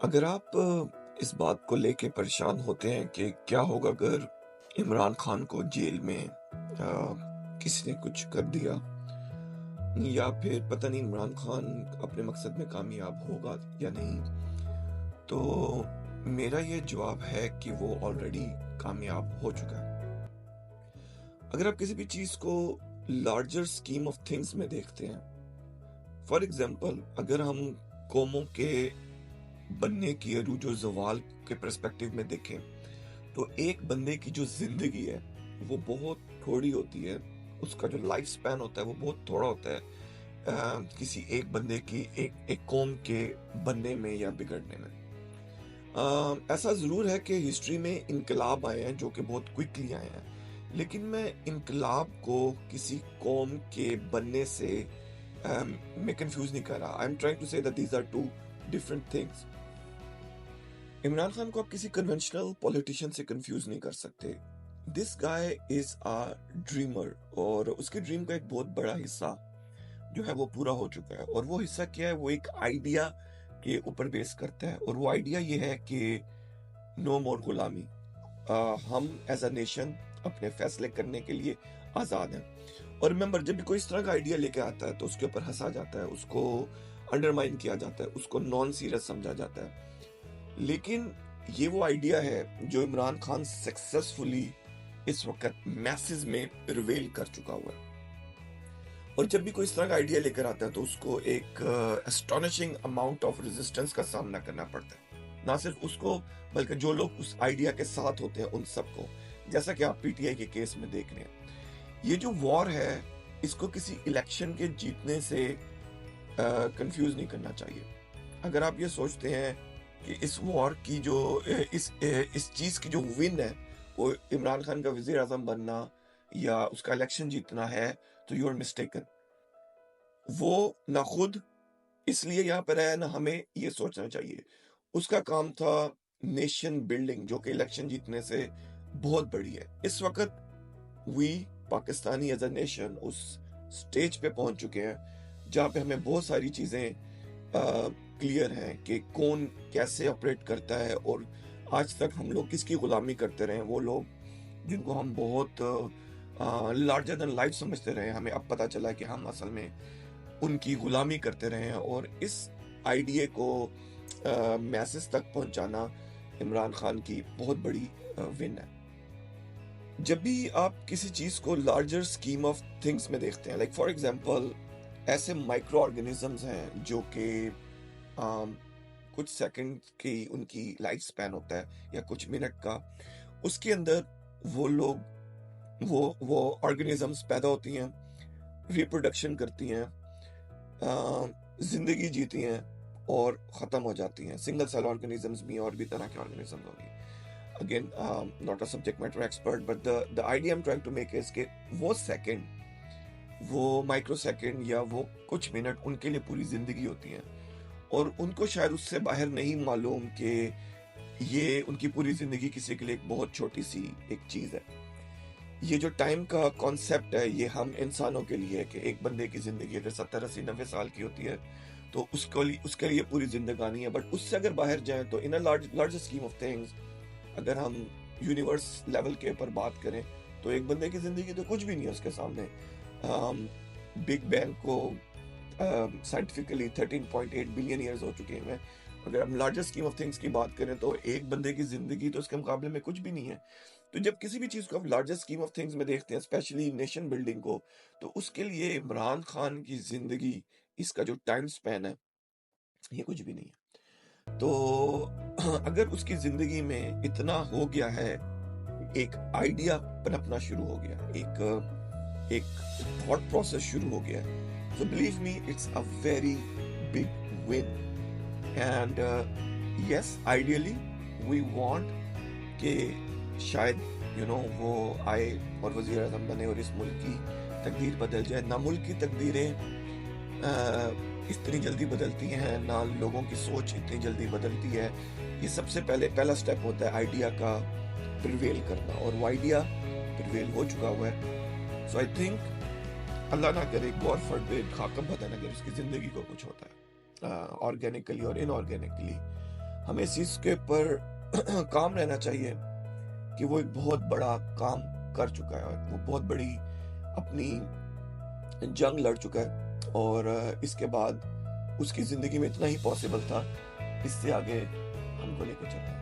اگر آپ اس بات کو لے کے پریشان ہوتے ہیں کہ کیا ہوگا اگر عمران خان کو جیل میں کسی نے کچھ کر دیا، یا پھر پتہ نہیں عمران خان اپنے مقصد میں کامیاب ہوگا یا نہیں، تو میرا یہ جواب ہے کہ وہ آلریڈی کامیاب ہو چکا ہے۔ اگر آپ کسی بھی چیز کو لارجر اسکیم آف تھنگس میں دیکھتے ہیں، فار ایگزامپل اگر ہم قوموں کے بننے کی عروج و زوال کے پرسپیکٹیو میں دیکھیں تو ایک بندے کی جو زندگی ہے وہ بہت تھوڑی ہوتی ہے، اس کا جو لائف سپین ہوتا ہے وہ بہت تھوڑا ہوتا ہے کسی ایک بندے کی ایک قوم کے بننے میں یا بگڑنے میں۔ ایسا ضرور ہے کہ ہسٹری میں انقلاب آئے ہیں جو کہ بہت کوئکلی آئے ہیں، لیکن میں انقلاب کو کسی قوم کے بننے سے میں کنفیوز نہیں کر رہا۔ I am trying to say that these are two different things. Imran Khan کو آپ کسی کنونشنل پولیٹیشین سے کنفیوز نہیں کر سکتے۔ دس گائے از اے ڈریمر، اور اس کے ڈریم کا ایک بہت بڑا حصہ جو ہے وہ پورا ہو چکا ہے، اور وہ حصہ کیا ہے؟ وہ ایک آئیڈیا کے اوپر بیس کرتا ہے، اور وہ آئیڈیا یہ ہے کہ نو مور غلامی، ہم ایز اے نیشن اپنے فیصلے کرنے کے لیے آزاد ہیں۔ اور ریممبر، جب بھی کوئی اس طرح کا آئیڈیا لے کے آتا ہے تو اس کے اوپر ہنسا جاتا ہے، اس کو انڈرمائن کیا جاتا ہے، اس کو نان سیریس سمجھا جاتا ہے، لیکن یہ وہ آئیڈیا ہے جو عمران خان سکسیسفلی اس وقت میسز میں پریویل کر چکا ہوا ہے۔ اور جب بھی کوئی اس طرح کا آئیڈیا لے کر آتا ہے تو اس کو ایک اسٹانشنگ اماؤنٹ آف ریزسٹنس کا سامنا کرنا پڑتا ہے، نہ صرف اس کو بلکہ جو لوگ اس آئیڈیا کے ساتھ ہوتے ہیں ان سب کو، جیسا کہ آپ پی ٹی آئی کے کیس میں دیکھ رہے ہیں۔ یہ جو وار ہے اس کو کسی الیکشن کے جیتنے سے کنفیوز نہیں کرنا چاہیے۔ اگر آپ یہ سوچتے ہیں کہ اس وار کی جو اس چیز کی جو ون ہے وہ عمران خان کا وزیر اعظم بننا یا اس کا الیکشن جیتنا ہے، تو یو آر مسٹیکن۔ وہ نہ خود اس لیے یہاں پر ہے، نہ ہمیں یہ سوچنا چاہیے۔ اس کا کام تھا نیشن بلڈنگ، جو کہ الیکشن جیتنے سے بہت بڑی ہے۔ اس وقت we Pakistani as a nation اس سٹیج پہ پہنچ چکے ہیں جہاں پہ ہمیں بہت ساری چیزیں کلیئر ہیں کہ کون کیسے آپریٹ کرتا ہے، اور آج تک ہم لوگ کس کی غلامی کرتے رہے ہیں۔ وہ لوگ جن کو ہم بہت لارجر دین لائف سمجھتے رہے ہیں، ہمیں اب پتہ چلا کہ ہم اصل میں ان کی غلامی کرتے رہے ہیں، اور اس آئیڈیا کو میسز تک پہنچانا عمران خان کی بہت بڑی ون ہے۔ جب بھی آپ کسی چیز کو لارجر اسکیم آف تھنگس میں دیکھتے ہیں، لائک فار ایگزامپل ایسے مائکرو آرگنزمز ہیں جو کہ کچھ سیکنڈ کی ان کی لائف سپین ہوتا ہے یا کچھ منٹ کا، اس کے اندر وہ لوگ وہ آرگنزمز پیدا ہوتی ہیں، ریپروڈکشن کرتی ہیں، زندگی جیتی ہیں اور ختم ہو جاتی ہیں۔ سنگل سیل آرگنزمز بھی، اور بھی طرح کے آرگنزمز ہوگی۔ Again, not a subject matter expert, but the idea I'm trying to make is کہ وہ سیکنڈ، وہ مائکرو سیکنڈ یا وہ کچھ منٹ ان کے لیے پوری زندگی ہوتی ہیں، اور ان کو شاید اس سے باہر نہیں معلوم کہ یہ ان کی پوری زندگی کسی کے لیے ایک بہت چھوٹی سی ایک چیز ہے۔ یہ جو ٹائم کا کانسیپٹ ہے یہ ہم انسانوں کے لیے ہے کہ ایک بندے کی زندگی اگر 70 80 90 سال کی ہوتی ہے تو اس کے لیے پوری زندگانی ہے، بٹ اس سے اگر باہر جائیں تو ان لارج اسکیم آف تھنگس، اگر ہم یونیورس لیول کے اوپر بات کریں تو ایک بندے کی زندگی تو کچھ بھی نہیں ہے اس کے سامنے۔ بگ بینگ کو سائنٹیفکلی 13.8 بلین ایئرز ہو چکے ہیں۔ اگر ہم لارجر اسکیم آف تھنگس کی بات کریں تو ایک بندے کی زندگی تو اس کے مقابلے میں کچھ بھی نہیں ہے۔ تو جب کسی بھی چیز کو ہم لارجر اسکیم آف تھنگس میں دیکھتے ہیں، اسپیشلی نیشن بلڈنگ کو، تو اس کے لیے عمران خان کی زندگی، اس کا جو ٹائم سپین ہے، یہ کچھ بھی نہیں ہے۔ تو اگر اس کی زندگی میں اتنا ہو گیا ہے، ایک آئیڈیا پنپنا شروع ہو گیا، ایک تھاٹ پروسیس شروع ہو گیا، so believe me it's a very big win and yes ideally we want کہ شاید وہ آئے اور وزیر اعظم بنے اور اس ملک کی تقدیر بدل جائے۔ نہ ملک کی تقدیریں اتنی جلدی بدلتی ہیں، نہ لوگوں کی سوچ اتنی جلدی بدلتی ہے۔ یہ سب سے پہلا سٹیپ ہوتا ہے آئیڈیا کا پریویل کرنا، اور وہ آئیڈیا پریویل ہو چکا ہوا ہے۔ سو آئی تھنک اللہ نہ کرے، گاڈ فاربڈ، خاکم بدن، اگر اس کی زندگی کو کچھ ہوتا ہے آرگینکلی اور ان آرگینکلی، ہمیں اس چیز کے اوپر کام رہنا چاہیے کہ وہ ایک بہت بڑا کام کر چکا ہے، وہ بہت بڑی اپنی جنگ لڑ چکا ہے، اور اس کے بعد اس کی زندگی میں اتنا ہی پاسبل تھا، اس سے آگے ہم کو لے کے چلنا ہے۔